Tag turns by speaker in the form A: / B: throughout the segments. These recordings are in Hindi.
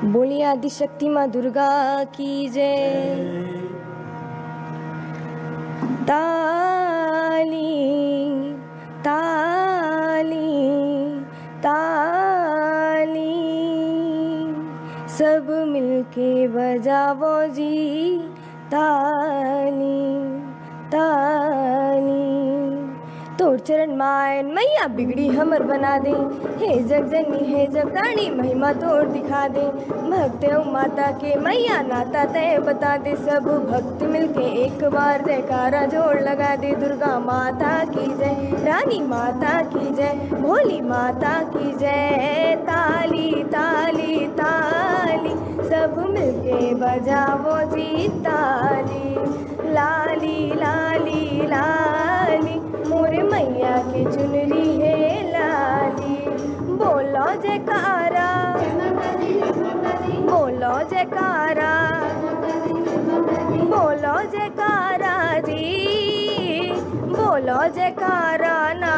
A: बोली आदिशक्ति माँ दुर्गा की जय। ताली ताली ताली सब मिलके बजावो जी ताली ताली। तोर चरण मायन मैया बिगड़ी हमर बना दे, हे जगजनी हे जगदानी महिमा तोर दिखा दे। भक्त माता के मैया नाता तय बता दे, सब भक्त मिलके एक बार जयकारा जोड़ लगा दे। दुर्गा माता की जय, रानी माता की जय, भोली माता की जय। ताली ताली ताली सब मिलके बजावो जी ताली। लाली लाली लाली मोरे मैया की चुनरी है लाली। बोलो जयकारा बोलो जयकारा बोलो जयकारा जी, बोलो जयकारा ना।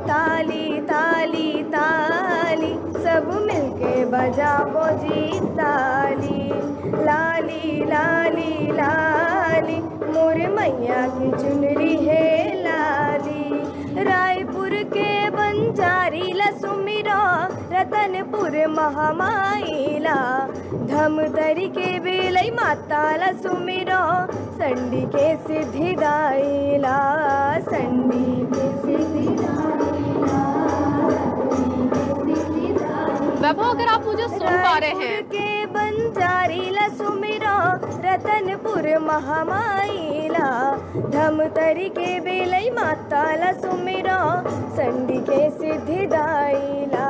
A: ताली ताली ताली सब मिलके बजाओ जी ताली। लाली लाली लाली मोरे मैया की चुनरी है लाली। रायपुर के बंजारी ला सुमिरो, रतनपुर महामाईला। धमतरी के बेलई माता ला सुमिरो, संडी के सिद्धिदाईला। संडी के सिद्धिदाईला।
B: वैभव, अगर आप मुझे सुन पा रहे हैं,
A: के बंजारी ला सुमिरो, रतनपुर महामाईला। धमतरी के बेलई माता ला सुमिरो, संडी के सिद्धिदाईला।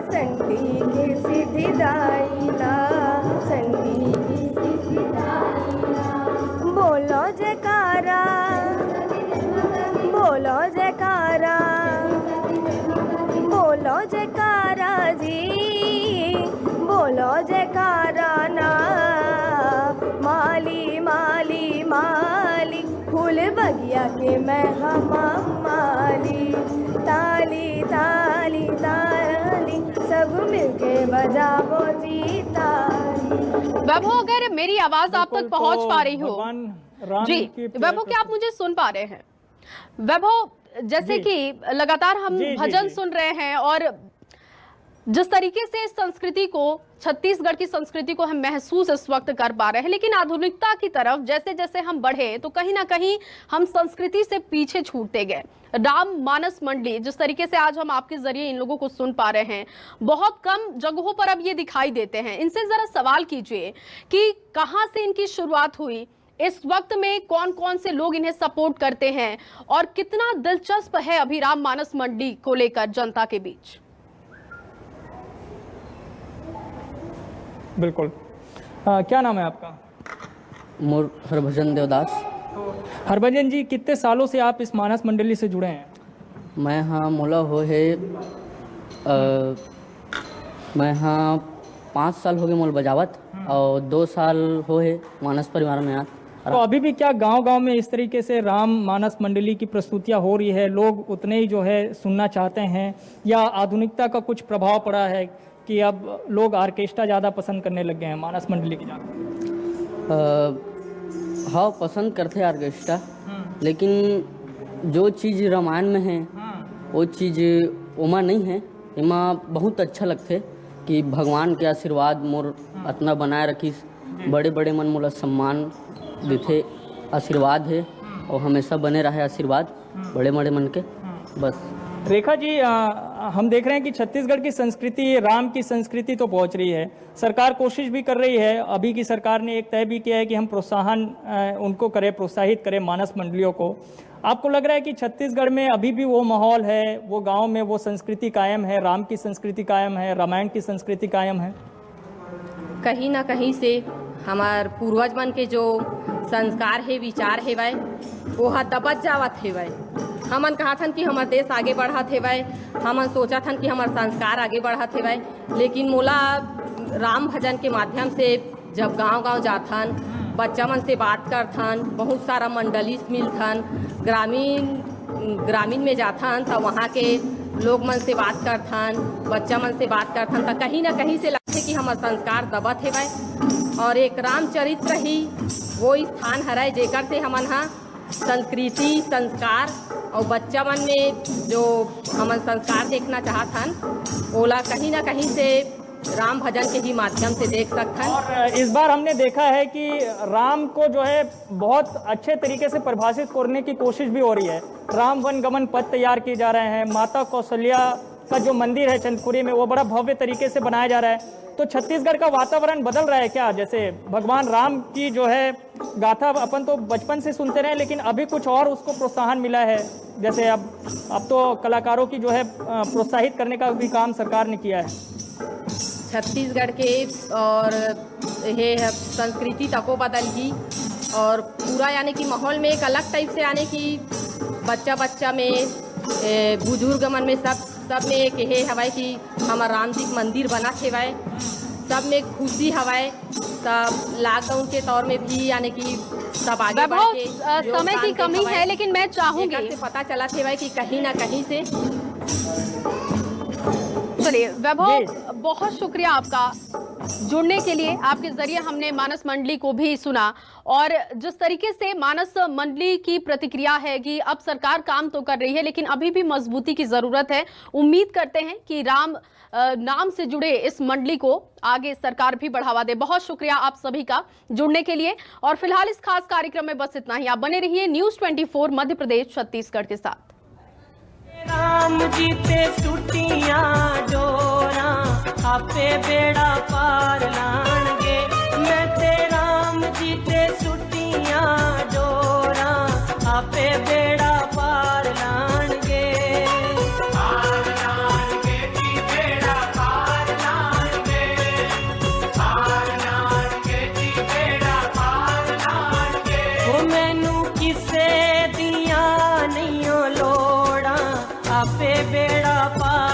A: संडी के सिद्धिदाईला। संडी के सिद्धिदाईला। बोलो जयकारा बोलो जयकारा बोलो जयकारा जी, बोलो जयकारा ना। माली माली माली फूल बगिया के मैं हम माली। ताली ताली ताली सब मिलके बजाओ जी ताली।
B: वैभव, अगर मेरी आवाज आप तक पहुंच पा रही हो जी, वैभव क्या आप मुझे सुन पा रहे हैं? वैभव, जैसे कि लगातार हम भजन सुन रहे हैं और जिस तरीके से इस संस्कृति को, छत्तीसगढ़ की संस्कृति को हम महसूस इस वक्त कर पा रहे हैं, लेकिन आधुनिकता की तरफ जैसे जैसे हम बढ़े तो कहीं ना कहीं हम संस्कृति से पीछे छूटते गए। राम मानस मंडली, जिस तरीके से आज हम आपके जरिए इन लोगों को सुन पा रहे हैं, बहुत कम जगहों पर अब ये दिखाई देते हैं। इनसे जरा सवाल कीजिए कि कहाँ से इनकी शुरुआत हुई, इस वक्त में कौन कौन से लोग इन्हें सपोर्ट करते हैं और कितना दिलचस्प है अभी राम मानस मंडली को लेकर जनता के बीच।
C: बिल्कुल। क्या नाम है आपका?
D: मोर हरभजन देवदास।
C: हरभजन जी, कितने सालों से आप इस मानस मंडली से जुड़े हैं?
D: मैं हाँ मोला हो है मैं हाँ 5 साल हो गए मोल बजावत और 2 साल हो है मानस परिवार में।
C: तो अभी भी क्या गांव-गांव में इस तरीके से राम मानस मंडली की प्रस्तुतियां हो रही है? लोग उतने ही जो है सुनना चाहते हैं, या आधुनिकता का कुछ प्रभाव पड़ा है कि अब लोग ऑर्केस्ट्रा ज़्यादा पसंद करने लग गए हैं मानस मंडली की जगह?
D: हाँ, पसंद करते हैं ऑर्केस्ट्रा, लेकिन जो चीज़ रामायण में है वो चीज़ उमा नहीं है। इमा बहुत अच्छा लगते कि भगवान के आशीर्वाद मोर इतना बनाए रखी, बड़े बड़े मन मोला सम्मान देते, आशीर्वाद है और हमेशा बने रहे आशीर्वाद बड़े बड़े मन के। बस
C: रेखा जी, हम देख रहे हैं कि छत्तीसगढ़ की संस्कृति, राम की संस्कृति तो पहुंच रही है, सरकार कोशिश भी कर रही है। अभी की सरकार ने एक तय भी किया है कि हम प्रोत्साहित करें मानस मंडलियों को। आपको लग रहा है कि छत्तीसगढ़ में अभी भी वो माहौल है, वो गांव में वो संस्कृति कायम है, राम की संस्कृति कायम है, रामायण की संस्कृति कायम है?
E: कहीं ना कहीं से हमार पूर्वज मन के जो संस्कार है, विचार है वह वो दबत जावत है। वह हमन कहत हन कि हमार देश आगे बढ़त है, वह हमन सोचत हन कि हमार संस्कार आगे बढ़त है वह। लेकिन मोला राम भजन के माध्यम से जब गांव-गांव जाथन, बच्चा मन से बात करथन, बहुत सारा मंडली मिलथन, ग्रामीण में जाथन तो वहाँ के लोग मन से बात करथन, बच्चा मन से बात करथन, तो कहीं ना कहीं से लगथे कि हमार संस्कार दबत हेवय। और एक रामचरित्र ही वो स्थान हरय जेकर से हमन हा संस्कृति, संस्कार और बच्चा मन में जो हमन संस्कार देखना चाहथन ओला कहीं ना कहीं से राम भजन के ही माध्यम से देख सकते हैं।
C: और इस बार हमने देखा है कि राम को जो है बहुत अच्छे तरीके से परिभाषित करने की कोशिश भी हो रही है। राम वन गमन पथ तैयार किए जा रहे हैं। माता कौशल्या का जो मंदिर है चंदपुरी में वो बड़ा भव्य तरीके से बनाया जा रहा है। तो छत्तीसगढ़ का वातावरण बदल रहा है क्या? जैसे भगवान राम की जो है गाथा अपन तो बचपन से सुनते रहे, लेकिन अभी कुछ और उसको प्रोत्साहन मिला है। जैसे अब तो कलाकारों की जो है प्रोत्साहित करने का भी काम सरकार ने किया है।
E: छत्तीसगढ़ के और ये संस्कृति तको बदल ही और पूरा यानी कि माहौल में एक अलग टाइप से यानी कि बच्चा में बुजुर्ग मन में सब में एक ये हवाए कि हमार राम जी मंदिर बना हेवाए, सब में खुशी हवाए। सब लॉकडाउन के तौर में भी यानी कि सब आगे बढ़ के
B: समय की कमी है, लेकिन मैं चाहूंगी
E: से पता चला थे कि कहीं ना कहीं से।
B: चलिए वैभव, बहुत शुक्रिया आपका जुड़ने के लिए। आपके जरिए हमने मानस मंडली को भी सुना और जिस तरीके से मानस मंडली की प्रतिक्रिया है कि अब सरकार काम तो कर रही है लेकिन अभी भी मजबूती की जरूरत है। उम्मीद करते हैं कि राम नाम से जुड़े इस मंडली को आगे सरकार भी बढ़ावा दे। बहुत शुक्रिया आप सभी का जुड़ने के लिए। और फिलहाल इस खास कार्यक्रम में बस इतना ही। आप बने रहिए न्यूज़ 24 मध्य प्रदेश छत्तीसगढ़ के साथ।
F: राम जी ते टूटियां डोरा आपे बेड़ा पार लाणगे। मैं ते राम जी ते टूटियां डोरा आपे बेड़ा पार लाणगे। पार लाणगे जी बेड़ा पार लाणगे, पार लाणगे जी बेड़ा पार लाणगे। ओ मैनू किसे दिया नहीं लोड़ा आपे बेड़ा पार